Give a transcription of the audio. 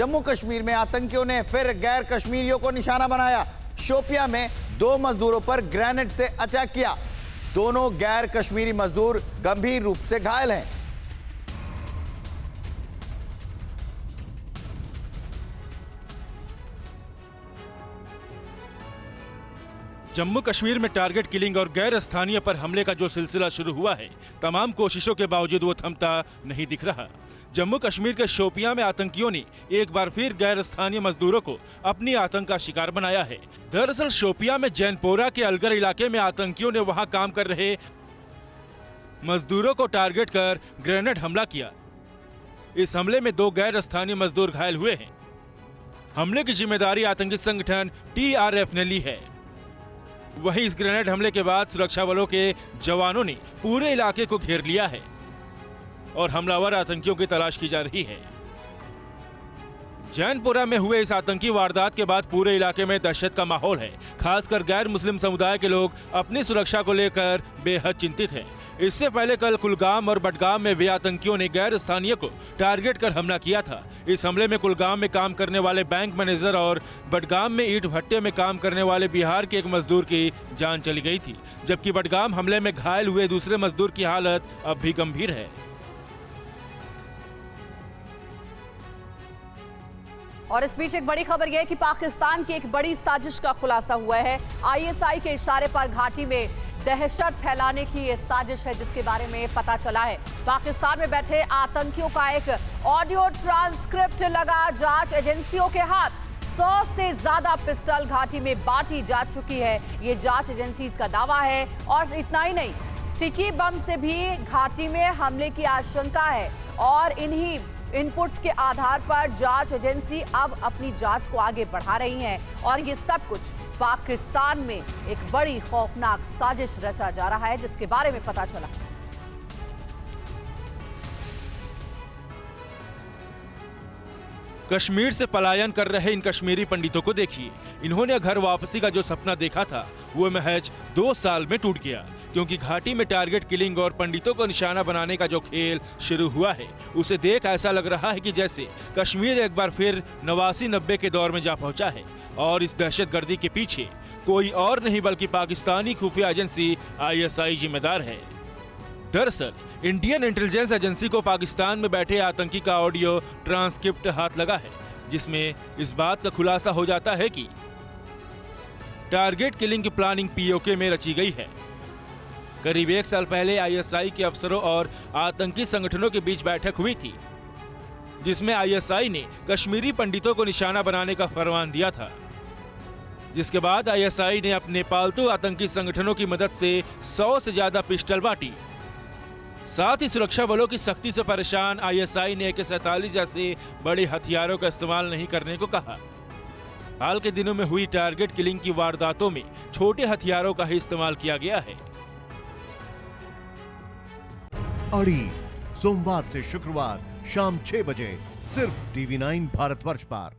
जम्मू कश्मीर में आतंकियों ने फिर गैर कश्मीरियों को निशाना बनाया। शोपियां में 2 मजदूरों पर ग्रेनेड से अटैक किया। दोनों गैर कश्मीरी मजदूर गंभीर रूप से घायल हैं। जम्मू कश्मीर में टारगेट किलिंग और गैर स्थानीय पर हमले का जो सिलसिला शुरू हुआ है, तमाम कोशिशों के बावजूद वो थमता नहीं दिख रहा। जम्मू कश्मीर के शोपियां में आतंकियों ने एक बार फिर गैर स्थानीय मजदूरों को अपनी आतंक का शिकार बनाया है। दरअसल शोपियां में जैनपोरा के अलगर इलाके में आतंकियों ने वहां काम कर रहे मजदूरों को टारगेट कर ग्रेनेड हमला किया। इस हमले में 2 गैर स्थानीय मजदूर घायल हुए हैं। हमले की जिम्मेदारी आतंकी संगठन TRF ने ली है। वहीं इस ग्रेनेड हमले के बाद सुरक्षा बलों के जवानों ने पूरे इलाके को घेर लिया है और हमलावर आतंकियों की तलाश की जा रही है। जैनपुरा में हुए इस आतंकी वारदात के बाद पूरे इलाके में दहशत का माहौल है। खासकर गैर मुस्लिम समुदाय के लोग अपनी सुरक्षा को लेकर बेहद चिंतित हैं। इससे पहले कल कुलगाम और बडगाम में भी आतंकियों ने गैर स्थानीय को टारगेट कर हमला किया था। इस हमले में कुलगाम में काम करने वाले बैंक मैनेजर और बडगाम में ईंट भट्टे में काम करने वाले बिहार के एक मजदूर की जान चली गई थी, जबकि बडगाम हमले में घायल हुए दूसरे मजदूर की हालत अब भी गंभीर है। और इस बीच एक बड़ी खबर यह है कि पाकिस्तान की एक बड़ी साजिश का खुलासा हुआ है। ISI के इशारे पर घाटी में दहशत फैलाने की ये साजिश है, जिसके बारे में पता चला है। पाकिस्तान में बैठे आतंकियों का एक ऑडियो ट्रांसक्रिप्ट लगा जांच एजेंसियों के हाथ। 100 से ज्यादा पिस्टल घाटी में बांटी जा चुकी है, ये जांच एजेंसी का दावा है। और इतना ही नहीं, स्टिकी बम से भी घाटी में हमले की आशंका है और इन्हीं इनपुट्स के आधार पर जांच एजेंसी अब अपनी जांच को आगे बढ़ा रही है। और ये सब कुछ पाकिस्तान में एक बड़ी खौफनाक साजिश रचा जा रहा है, जिसके बारे में पता चला। कश्मीर से पलायन कर रहे इन कश्मीरी पंडितों को देखिए। इन्होंने घर वापसी का जो सपना देखा था वो महज 2 साल में टूट गया, क्योंकि घाटी में टारगेट किलिंग और पंडितों को निशाना बनाने का जो खेल शुरू हुआ है, उसे देख ऐसा लग रहा है कि जैसे कश्मीर एक बार फिर 89-90 के दौर में जा पहुंचा है। और इस दहशतगर्दी के पीछे कोई और नहीं बल्कि पाकिस्तानी खुफिया एजेंसी ISI जिम्मेदार है। दरअसल इंडियन इंटेलिजेंस एजेंसी को पाकिस्तान में बैठे आतंकी का ऑडियो ट्रांसक्रिप्ट हाथ लगा है, जिसमें इस बात का खुलासा हो जाता है कि टारगेट किलिंग की प्लानिंग POK में रची गई है। करीब 1 साल पहले ISI के अफसरों और आतंकी संगठनों के बीच बैठक हुई थी, जिसमें ISI ने कश्मीरी पंडितों को निशाना बनाने का फरमान दिया था। जिसके बाद ISI ने अपने पालतू आतंकी संगठनों की मदद से 100 से ज्यादा पिस्टल बांटी। साथ ही सुरक्षा बलों की सख्ती से परेशान ISI ने AK-47 जैसे बड़े हथियारों का इस्तेमाल नहीं करने को कहा। हाल के दिनों में हुई टारगेट किलिंग की वारदातों में छोटे हथियारों का ही इस्तेमाल किया गया है। अड़ी सोमवार से शुक्रवार शाम 6 बजे सिर्फ TV9 भारतवर्ष पर।